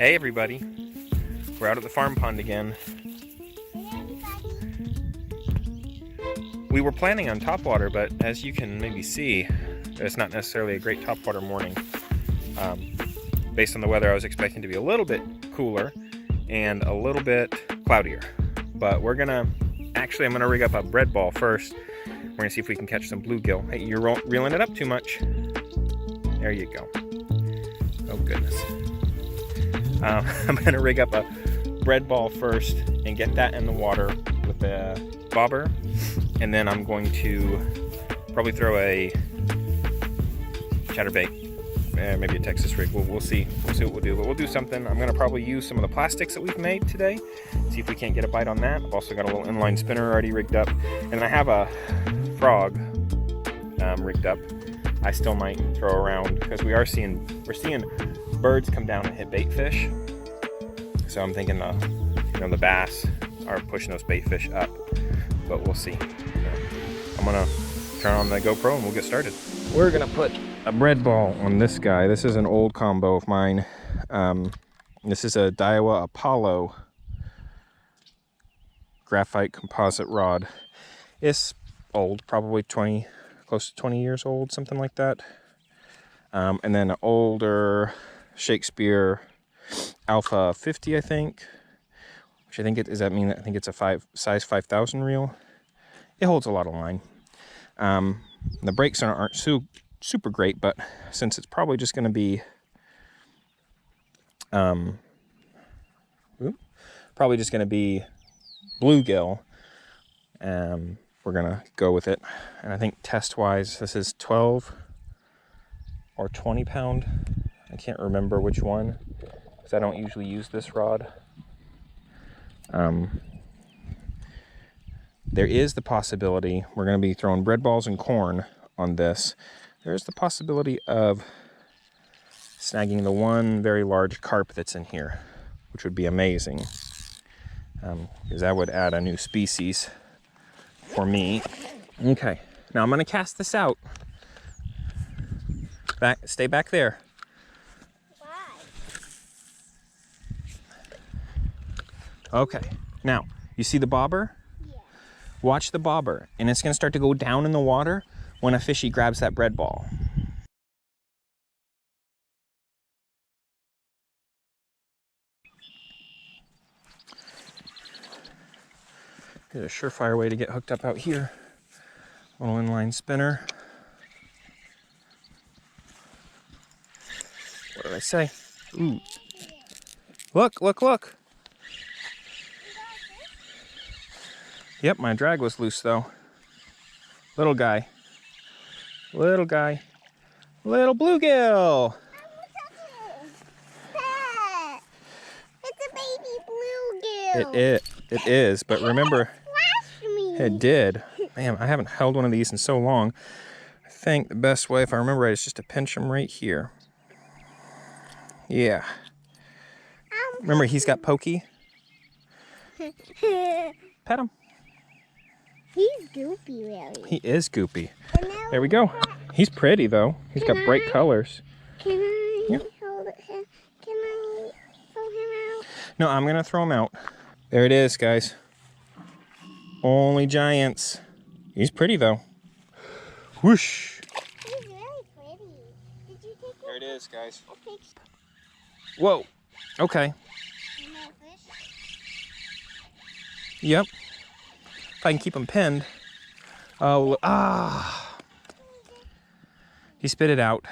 Hey everybody, we're out at the farm pond again. We were planning on topwater, but as you can maybe see, it's not necessarily a great topwater morning. Based on the weather, I was expecting to be a little bit cooler and a little bit cloudier. But I'm gonna rig up a bread ball first. We're gonna see if we can catch some bluegill. Hey, you're reeling it up too much. There you go. Oh goodness. I'm gonna rig up a bread ball first and get that in the water with the bobber, and then I'm going to probably throw a chatterbait, maybe a Texas rig. We'll see. We'll see what we'll do, but we'll do something. I'm gonna probably use some of the plastics that we've made today. See if we can't get a bite on that. I've also got a little inline spinner already rigged up, and then I have a frog rigged up. I still might throw around because we're seeing birds come down and hit bait fish. So I'm thinking the bass are pushing those bait fish up, but we'll see. I'm gonna turn on the GoPro and we'll get started. We're gonna put a bread ball on this guy. This is an old combo of mine. This is a Daiwa Apollo graphite composite rod. It's old, probably close to 20 years old, something like that. And then an older Shakespeare Alpha 50, I think, which I think I think it's a size 5,000 reel. It holds a lot of line. The brakes aren't super great, but since it's probably just going to be bluegill, we're gonna go with it. And I think test wise, this is 12 or 20 pound. I can't remember which one, because I don't usually use this rod. There is the possibility, we're going to be throwing bread balls and corn on this. There is the possibility of snagging the one very large carp that's in here, which would be amazing, because that would add a new species for me. Okay, now I'm going to cast this out. Stay back there. Okay, now, you see the bobber? Yeah. Watch the bobber, and it's gonna start to go down in the water when a fishy grabs that bread ball. Here's a surefire way to get hooked up out here. Little inline spinner. What did I say? Ooh. Look, look, look. Yep, my drag was loose though. Little guy. Little guy. Little bluegill. It's a baby bluegill. It is, but remember, it did. Man, I haven't held one of these in so long. I think the best way, if I remember right, is just to pinch him right here. Yeah. Remember, he's got pokey. Pet him. He's goopy, really. He is goopy. There we go. He's pretty, though. He's got bright colors. Can I hold him? Can I throw him out? No, I'm going to throw him out. There it is, guys. Only giants. He's pretty, though. Whoosh. He's really pretty. Did you take him? There it is, guys. Okay. Whoa. Okay. Yep. If I can keep him pinned. Oh, he spit it out.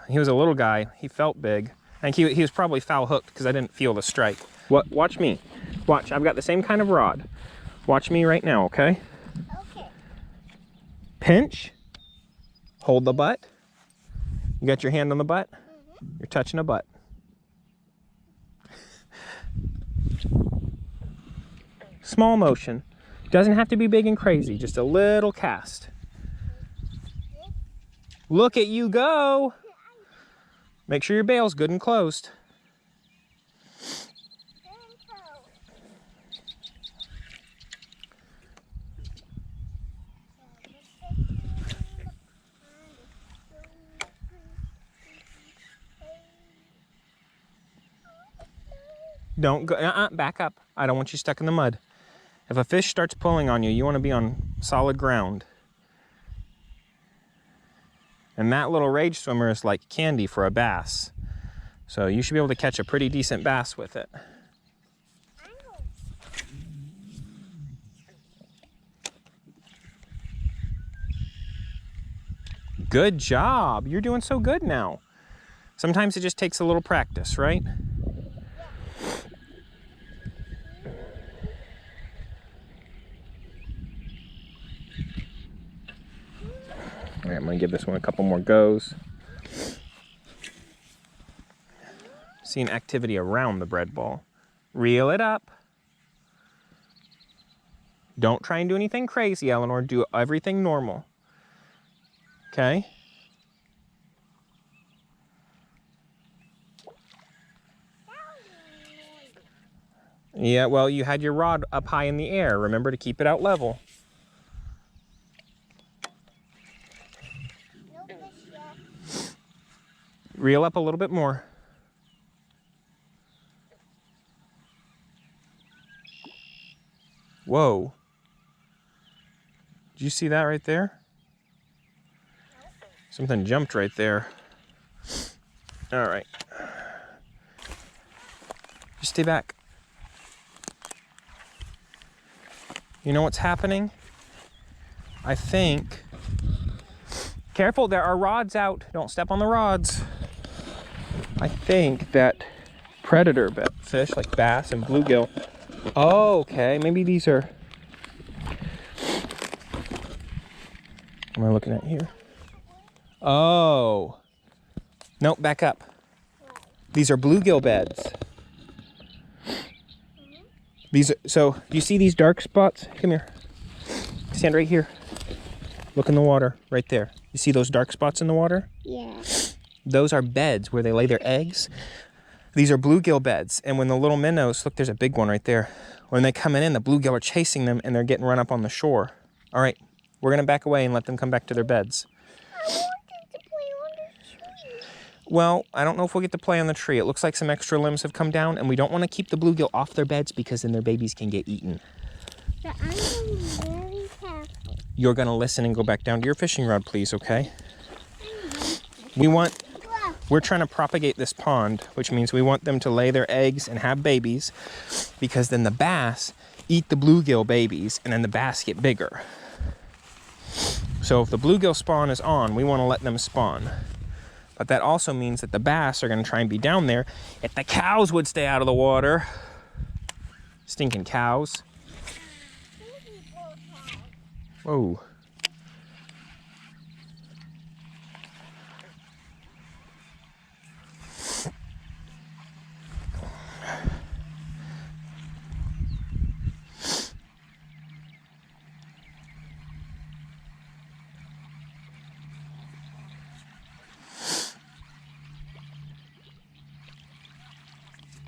He was a little guy. He felt big. I think he was probably foul hooked because I didn't feel the strike. Watch me. Watch. I've got the same kind of rod. Watch me right now, okay? Okay. Pinch. Hold the butt. You got your hand on the butt? Mm-hmm. You're touching a butt. Small motion. Doesn't have to be big and crazy, just a little cast. Look at you go. Make sure your bail's good and closed. Don't go, back up. I don't want you stuck in the mud. If a fish starts pulling on you, you want to be on solid ground. And that little rage swimmer is like candy for a bass. So you should be able to catch a pretty decent bass with it. Good job. You're doing so good now. Sometimes it just takes a little practice, right? All right, I'm gonna give this one a couple more goes. Seeing activity around the bread ball. Reel it up. Don't try and do anything crazy, Eleanor. Do everything normal. Okay? Yeah, well, you had your rod up high in the air. Remember to keep it out level. Reel up a little bit more. Whoa. Did you see that right there? Something jumped right there. All right. Just stay back. You know what's happening? I think... Careful, there are rods out. Don't step on the rods. I think that predator fish like bass and bluegill. Oh, okay. Maybe these are... What am I looking at here? Oh. Nope, back up. These are bluegill beds. These are, so, do you see these dark spots? Come here. Stand right here. Look in the water, right there. You see those dark spots in the water? Yeah. Those are beds where they lay their eggs. These are bluegill beds, and when the little minnows, look, there's a big one right there. When they come in, the bluegill are chasing them, and they're getting run up on the shore. All right, we're gonna back away and let them come back to their beds. I want them to play on the tree. Well, I don't know if we'll get to play on the tree. It looks like some extra limbs have come down, and we don't want to keep the bluegill off their beds because then their babies can get eaten. But I'm going to be very careful. You're gonna listen and go back down to your fishing rod, please, okay? We're trying to propagate this pond, which means we want them to lay their eggs and have babies, because then the bass eat the bluegill babies, and then the bass get bigger. So if the bluegill spawn is on, we want to let them spawn. But that also means that the bass are going to try and be down there. If the cows would stay out of the water. Stinking cows. Whoa.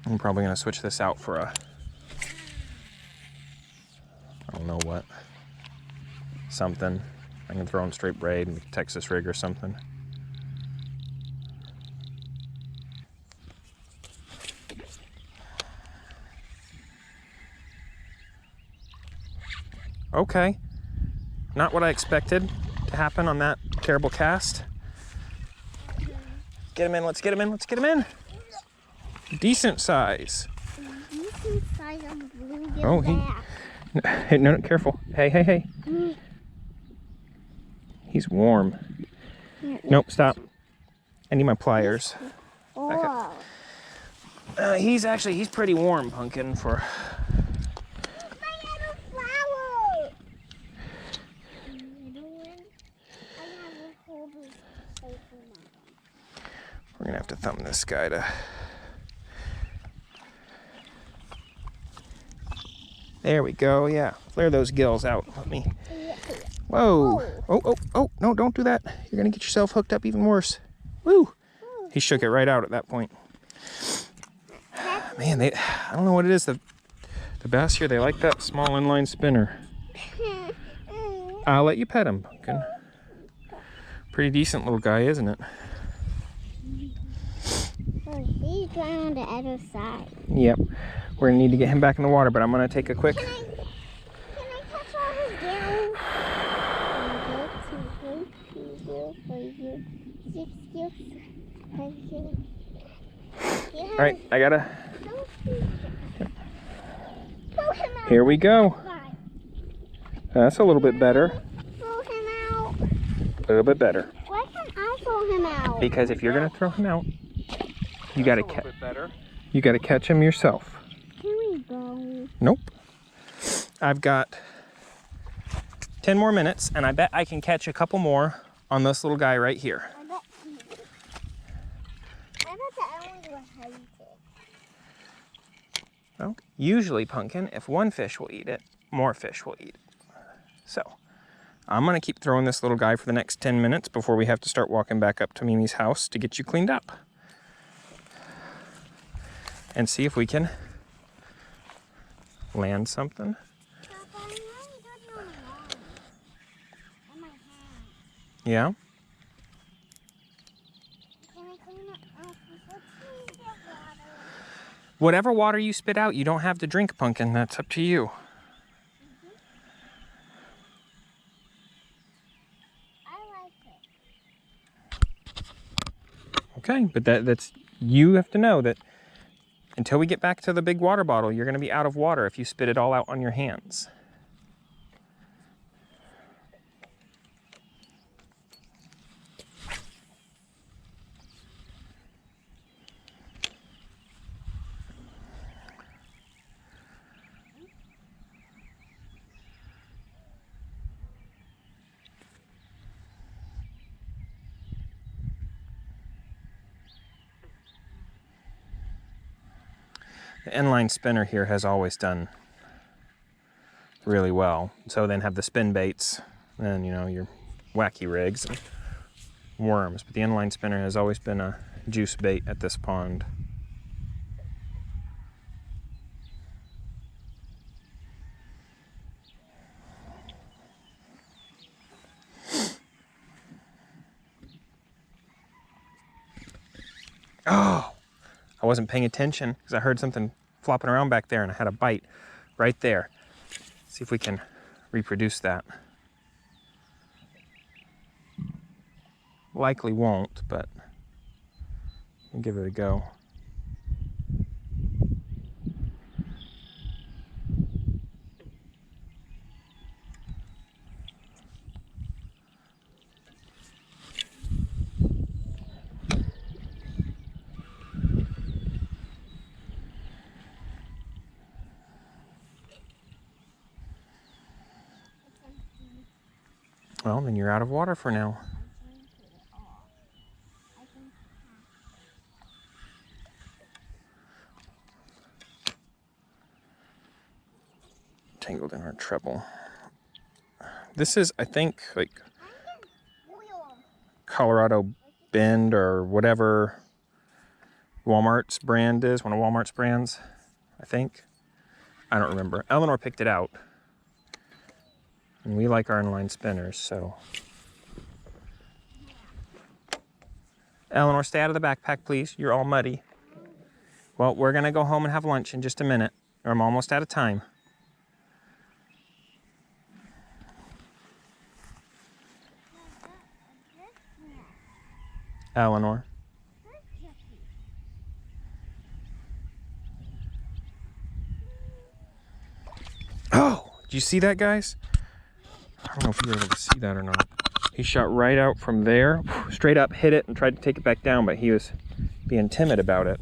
I'm probably going to switch this out for a, I don't know what, something. I can throw in straight braid and Texas rig or something. Okay, not what I expected to happen on that terrible cast. Get him in, let's get him in, let's get him in. Decent size. Decent size of bluegill Oh, bass. Hey, no, careful. Hey, hey, hey. He's warm. Nope, stop. I need my pliers. Oh. He's pretty warm, Pumpkin, for... We're gonna have to thumb this guy to... There we go, yeah. Flare those gills out. Let me... Whoa. Oh, no, don't do that. You're gonna get yourself hooked up even worse. Woo. He shook it right out at that point. Man, I don't know what it is. The bass here, they like that small inline spinner. I'll let you pet him, Pumpkin. Pretty decent little guy, isn't it? Oh, he's going on the other side. Yep. We're gonna need to get him back in the water, but I'm gonna take a quick. Can I catch all his gills? All right, I gotta. Pull him out. Here we go. That's a little bit better. Pull him out. A little bit better. Why can't I pull him out? Because if you're gonna throw him out, you gotta catch. You gotta catch him yourself. Can we go? Nope. I've got 10 more minutes, and I bet I can catch a couple more on this little guy right here. I bet the only one hates it. Well, usually, Pumpkin, if one fish will eat it, more fish will eat it. So, I'm gonna keep throwing this little guy for the next 10 minutes before we have to start walking back up to Mimi's house to get you cleaned up. And see if we can land something. Papa, I know you don't know why. On my hand. Yeah? Can I clean it off before you get water? Whatever water you spit out, you don't have to drink, Pumpkin. That's up to you. I like it. Okay, but that's you have to know that until we get back to the big water bottle, you're going to be out of water if you spit it all out on your hands. The inline spinner here has always done really well. So then have the spin baits, and your wacky rigs and worms. But the inline spinner has always been a juice bait at this pond. Oh! I wasn't paying attention because I heard something flopping around back there and I had a bite right there. See if we can reproduce that. Likely won't, but we'll give it a go. Well, then you're out of water for now. Tangled in our treble. This is, I think, like Colorado Bend or whatever Walmart's brand is, one of Walmart's brands, I think. I don't remember. Eleanor picked it out. And we like our inline spinners, so. Eleanor, stay out of the backpack, please. You're all muddy. Well, we're gonna go home and have lunch in just a minute, or I'm almost out of time. Eleanor. Oh, did you see that, guys? I don't know if you were able to see that or not. He shot right out from there, straight up, hit it, and tried to take it back down, but he was being timid about it.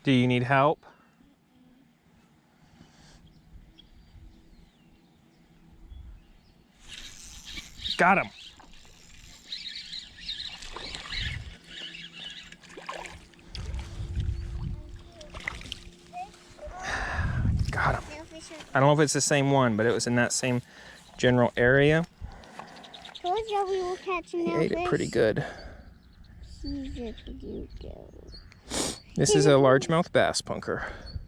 Do you need help? Got him. Got him. I don't know if it's the same one, but it was in that same general area. Told you we were catching He that ate it pretty good. He's a bluegill. This is a largemouth bass, Punker.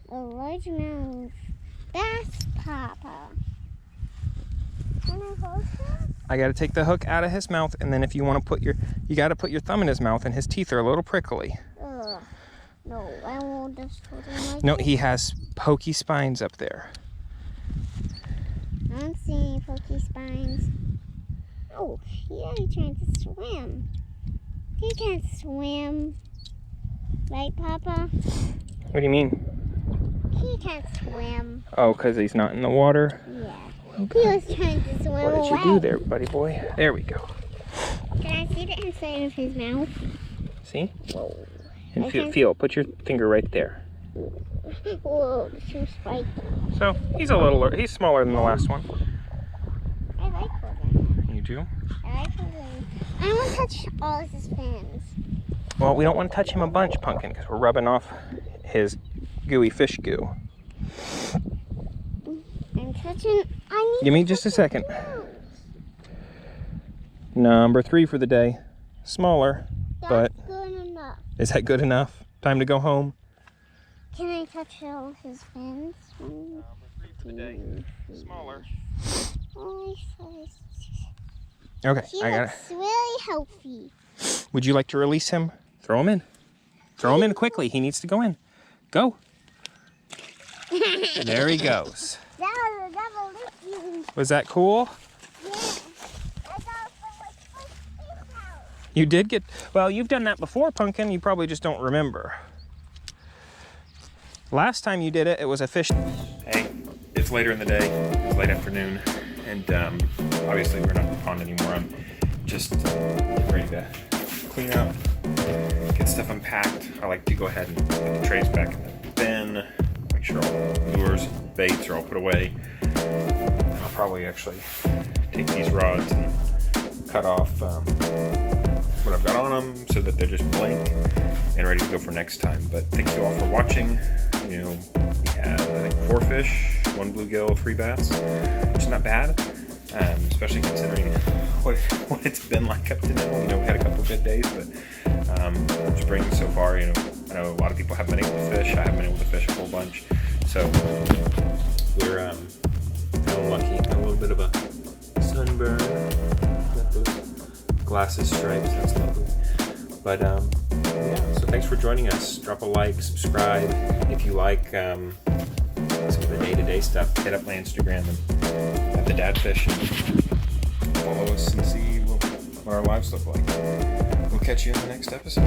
A largemouth bass, Papa. Can I hold him? I got to take the hook out of his mouth, and then if you want to you got to put your thumb in his mouth, and his teeth are a little prickly. No, I won't just hold him like No, this. he has pokey spines up there. I don't see any pokey spines. Oh, he's already trying to swim. He can't swim. Right, Papa? What do you mean? He can't swim. Oh, because he's not in the water? Yeah. He was trying to swim away. What did you do there, buddy boy? There we go. Can I see the inside of his mouth? See? Whoa. And feel. Put your finger right there. Whoa, too spiky. So, he's smaller than the last one. I like holding. You do? I like holding. I want to touch all of his fins. Well, we don't want to touch him a bunch, Pumpkin, because we're rubbing off his gooey fish goo. I'm touching. Give me just a second. Number 3 for the day. Smaller, but That's good enough. is that good enough? Time to go home? Can I touch all his fins? Number 3 for the day. Smaller. Oh, Okay, he I got it. looks really healthy. Would you like to release him? Throw him in. Throw him in quickly. He needs to go in. Go. There he goes. That was a double lift. Was that cool? Yeah. I got my face out. You did get... Well, you've done that before, Pumpkin. You probably just don't remember. Last time you did it, it was a fish... Hey, it's later in the day. It's late afternoon. And obviously we're not in the pond anymore. I'm just getting ready to clean up, get stuff unpacked. I like to go ahead and put the trays back in the bin, make sure all the lures and baits are all put away. I'll probably actually take these rods and cut off what I've got on them so that they're just blank and ready to go for next time. But thank you all for watching. You know, we had, I think, 4 fish, 1 bluegill, 3 bass, which is not bad, especially considering what it's been like up to now. You know, we had a couple of good days, but spring so far, you know, I know a lot of people haven't been able to fish. I haven't been able to fish a whole bunch, so we're feeling lucky. A little bit of a sunburn, got those glasses stripes, that's lovely. But yeah, so thanks for joining us. Drop a like, subscribe. If you like some of the day-to-day stuff, hit up my Instagram and at the Dadfish and follow us and see what our lives look like. We'll catch you in the next episode.